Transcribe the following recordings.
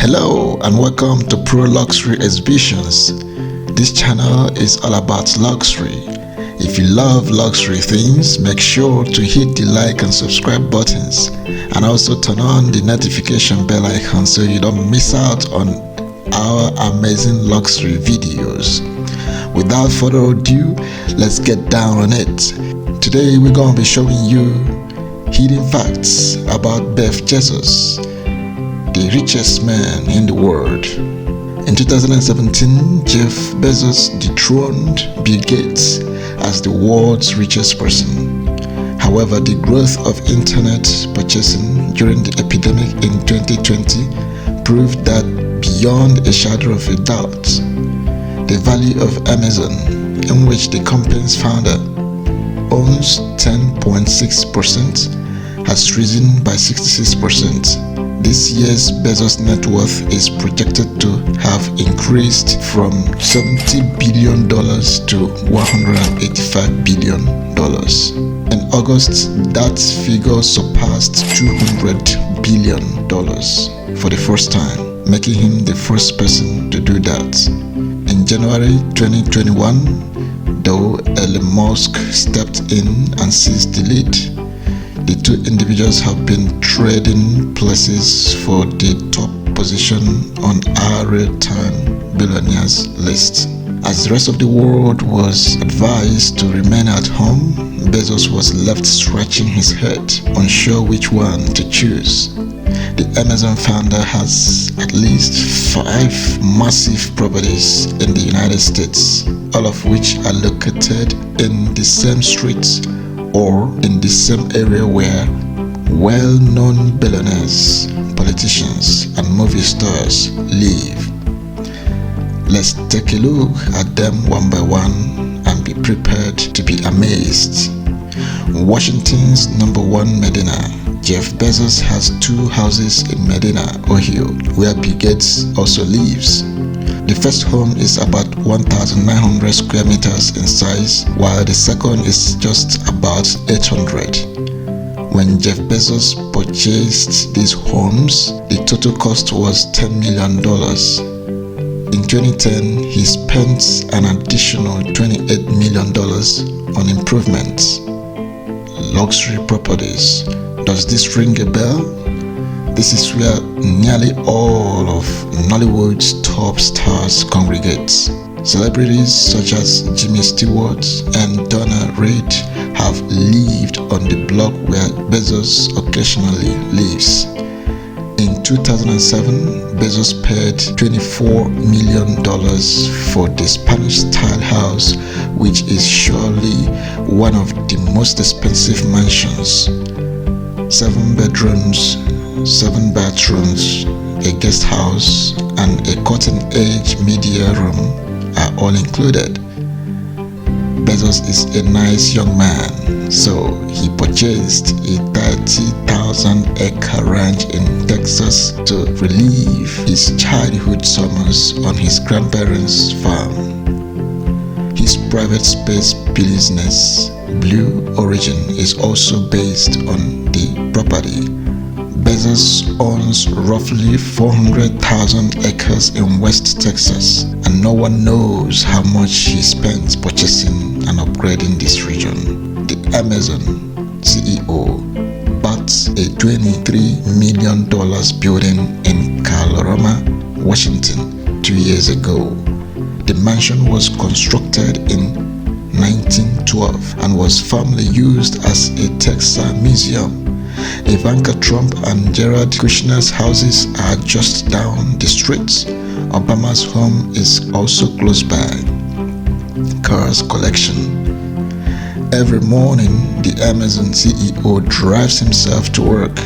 Hello and welcome to Pro Luxury Exhibitions. This channel is all about luxury. If you love luxury things, make sure to hit the like and subscribe buttons and also turn on the notification bell icon so you don't miss out on our amazing luxury videos. Without further ado, let's get down on it. Today we're going to be showing you hidden facts about Bezos, the richest man in the world. In 2017, Jeff Bezos dethroned Bill Gates as the world's richest person. However, the growth of internet purchasing during the epidemic in 2020 proved that beyond a shadow of a doubt, the value of Amazon, in which the company's founder owns 10.6%, has risen by 66%. This year's Bezos net worth is projected to have increased from $70 billion to $185 billion. In August, that figure surpassed $200 billion for the first time, making him the first person to do that. In January 2021, though Elon Musk stepped in and seized the lead, the two individuals have been trading places for the top position on our real-time billionaires list. As the rest of the world was advised to remain at home, Bezos was left scratching his head, unsure which one to choose. The Amazon founder has at least 5 massive properties in the United States, all of which are located in the same streets or in the same area where well-known billionaires, politicians, and movie stars live. Let's take a look at them one by one and be prepared to be amazed. Washington's #1 Medina. Jeff Bezos has 2 houses in Medina, Ohio, where Bill Gates also lives. The first home is about 1,900 square meters in size, while the second is just about 800. When Jeff Bezos purchased these homes, the total cost was $10 million. In 2010, he spent an additional $28 million on improvements. Luxury properties. Does this ring a bell? This is where nearly all of Nollywood's top stars congregate. Celebrities such as Jimmy Stewart and Donna Reed have lived on the block where Bezos occasionally lives. In 2007, Bezos paid $24 million for the Spanish-style house, which is surely one of the most expensive mansions. 7 bedrooms, 7 bathrooms, a guest house, and a cutting-edge media room are all included. Bezos is a nice young man, so he purchased a 30,000-acre ranch in Texas to relieve his childhood summers on his grandparents' farm. His private space business, Blue Origin, is also based on the property. Bezos owns roughly 400,000 acres in West Texas, and no one knows how much he spends purchasing and upgrading this region. The Amazon CEO bought a $23 million building in Colorado, Washington 2 years ago. The mansion was constructed in 1912 and was formerly used as a Texas museum. Ivanka Trump and Jared Kushner's houses are just down the street. Obama's home is also close by. Cars collection. Every morning, the Amazon CEO drives himself to work.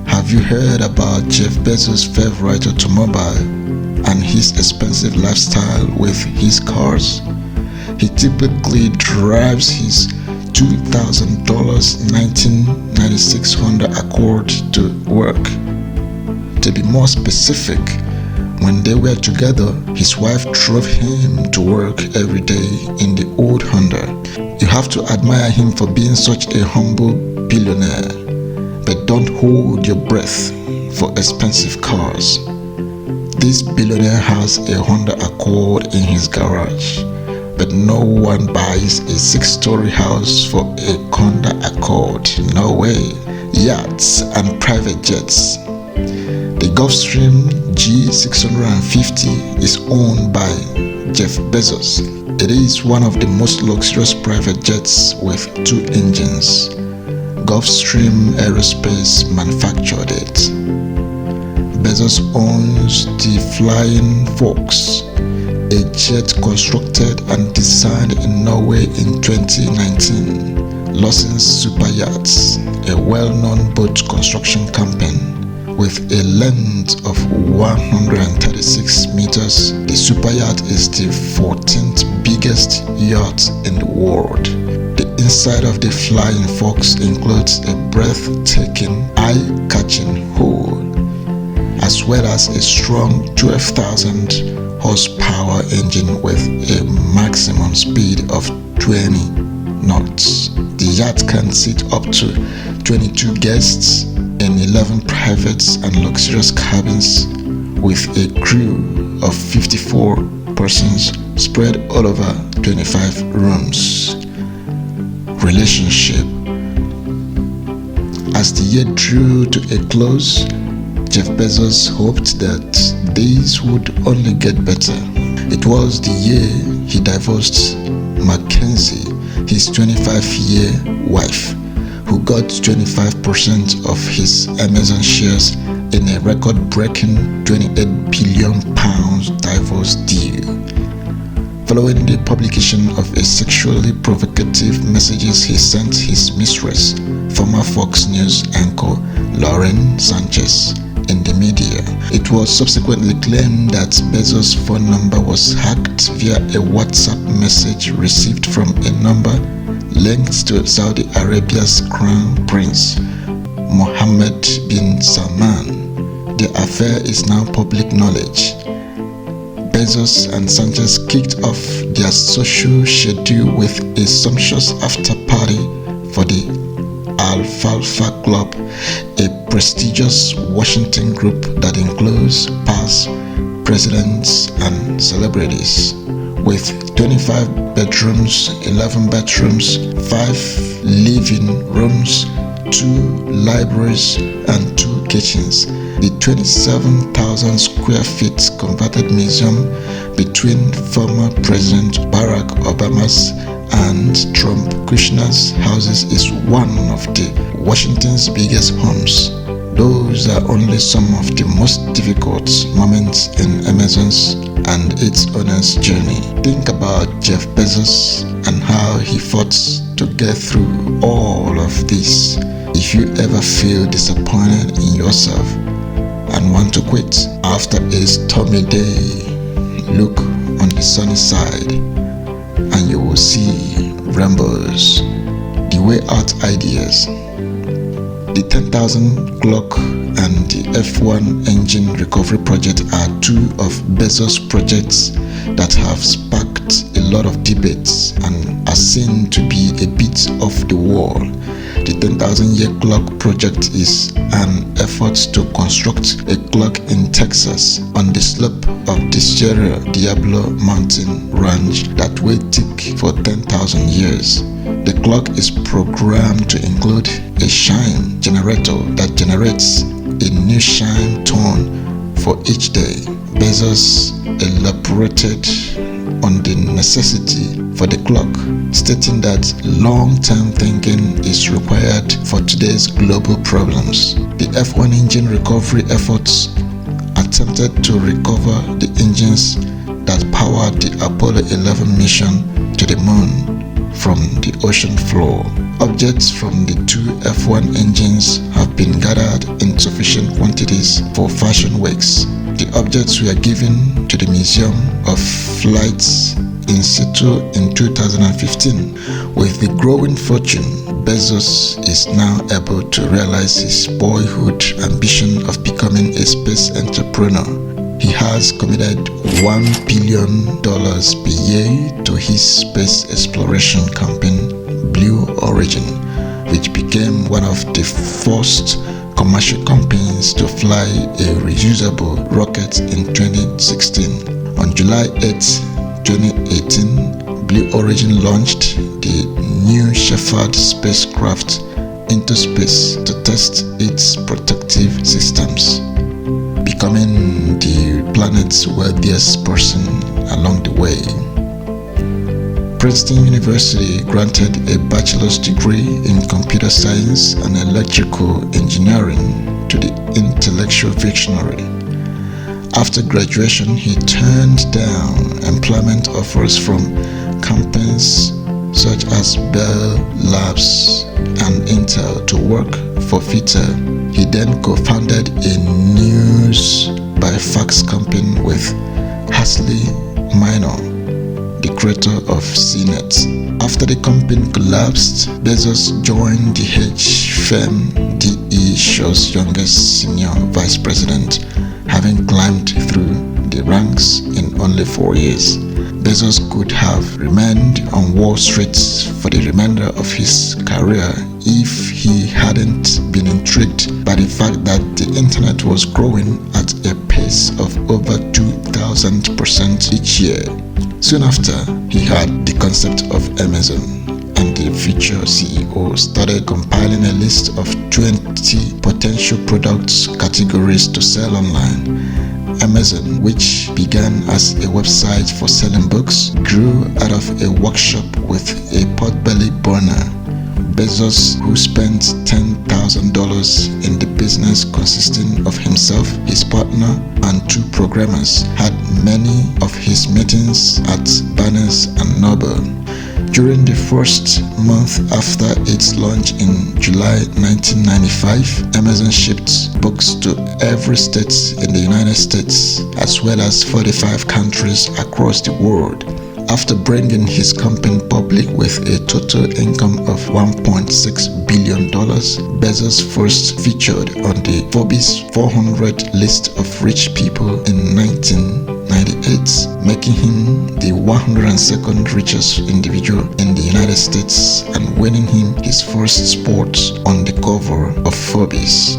Have you heard about Jeff Bezos' favorite automobile and his expensive lifestyle with his cars? He typically drives his $2,000 1996 Honda Accord to work. To be more specific, when they were together, his wife drove him to work every day in the old Honda. You have to admire him for being such a humble billionaire, but don't hold your breath for expensive cars. This billionaire has a Honda Accord in his garage, but no one buys a 6-story house for a Honda Accord. No way. Yachts and private jets. The Gulfstream G650 is owned by Jeff Bezos. It is one of the most luxurious private jets with 2 engines. Gulfstream Aerospace manufactured it. Bezos owns the Flying Fox, a jet constructed and designed in Norway in 2019. Lawson's Super Yachts, a well-known boat construction company with a length of 136 meters. The Super Yacht is the 14th biggest yacht in the world. The inside of the Flying Fox includes a breathtaking, eye-catching hull, as well as a strong 12,000 horsepower engine with a maximum speed of 20 knots. The yacht can seat up to 22 guests in 11 private and luxurious cabins with a crew of 54 persons spread all over 25 rooms. Relationship. As the year drew to a close, Jeff Bezos hoped that days would only get better. It was the year he divorced Mackenzie, his 25-year wife, who got 25% of his Amazon shares in a record-breaking £28 billion divorce deal. Following the publication of a sexually provocative messages he sent his mistress, former Fox News anchor Lauren Sanchez, in the media, it was subsequently claimed that Bezos' phone number was hacked via a WhatsApp message received from a number linked to Saudi Arabia's Crown Prince Mohammed bin Salman. The affair is now public knowledge. Bezos and Sanchez kicked off their social schedule with a sumptuous after-party for the Alfalfa Club, a prestigious Washington group that includes past presidents and celebrities. With 25 bedrooms, 11 bathrooms, 5 living rooms, 2 libraries, and 2 kitchens. The 27,000 square feet converted museum between former President Barack Obama's and Trump Kushner's houses is one of the Washington's biggest homes. Those are only some of the most difficult moments in Amazon's and its owner's journey. Think about Jeff Bezos and how he fought to get through all of this. If you ever feel disappointed in yourself and want to quit after a stormy day, look on the sunny side and you will see rainbows, the way out ideas. The 10,000 clock and the F1 engine recovery project are 2 of Bezos' projects that have sparked a lot of debates and are seen to be a bit off the wall. The 10,000-year clock project is an effort to construct a clock in Texas on the slope of the Sierra Diablo mountain range that will tick for 10,000 years. The clock is programmed to include a chime generator that generates a new chime tone for each day. Bezos elaborated on the necessity for the clock, stating that long-term thinking is required for today's global problems. The F1 engine recovery efforts attempted to recover the engines that powered the Apollo 11 mission to the moon from the ocean floor. Objects from the 2 F1 engines have been gathered in sufficient quantities for fashion weeks. The objects were given to the Museum of Flights in situ in 2015. With the growing fortune, Bezos is now able to realize his boyhood ambition of becoming a space entrepreneur. He has committed $1 billion per year to his space exploration company, Blue Origin, which became one of the first commercial companies to fly a reusable rocket in 2016. On July 8, 2018, Blue Origin launched the New Shepard spacecraft into space to test its protective systems, becoming the planet's wealthiest person along the way. Princeton University granted a bachelor's degree in computer science and electrical engineering to the intellectual visionary. After graduation, he turned down employment offers from companies such as Bell Labs and Intel to work for Vita. He then co-founded a news by fax company with Hasley Minor, the creator of CNET. After the company collapsed, Bezos joined the hedge firm D.E. Shaw's youngest senior vice president, having climbed through the ranks in only 4 years. Bezos could have remained on Wall Street for the remainder of his career if he hadn't been intrigued by the fact that the internet was growing at a pace of over 2,000% each year. Soon after, he had the concept of Amazon, and the future CEO started compiling a list of 20 potential products categories to sell online. Amazon, which began as a website for selling books, grew out of a workshop with a potbelly burner. Bezos, who spent $10,000 in the business consisting of himself, his partner, and 2 programmers, had many of his meetings at Barnes & Noble. During the first month after its launch in July 1995, Amazon shipped books to every state in the United States, as well as 45 countries across the world. After bringing his company public with a total income of $1.6 billion, Bezos first featured on the Forbes 400 list of rich people in 1998, making him the 102nd richest individual in the United States and winning him his first spot on the cover of Forbes.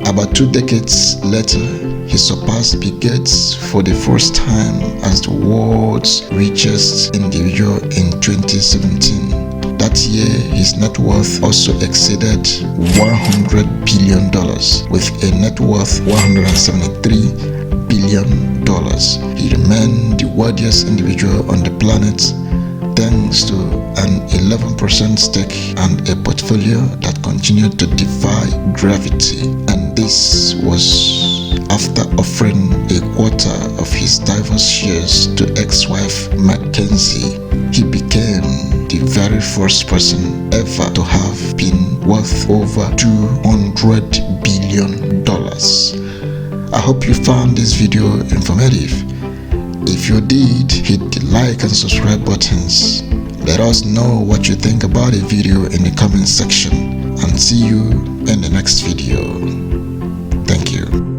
About 2 decades later, he surpassed Bill Gates for the first time as the world's richest individual in 2017. That year, his net worth also exceeded $100 billion, with a net worth $173 billion. He remained the wealthiest individual on the planet thanks to an 11% stake and a portfolio that continued to defy gravity. And this was after offering a quarter of his diverse shares to ex-wife Mackenzie. He became the very first person ever to have been worth over $200 billion. I hope you found this video informative. If you did, hit the like and subscribe buttons. Let us know what you think about the video in the comment section, and see you in the next video. Thank you.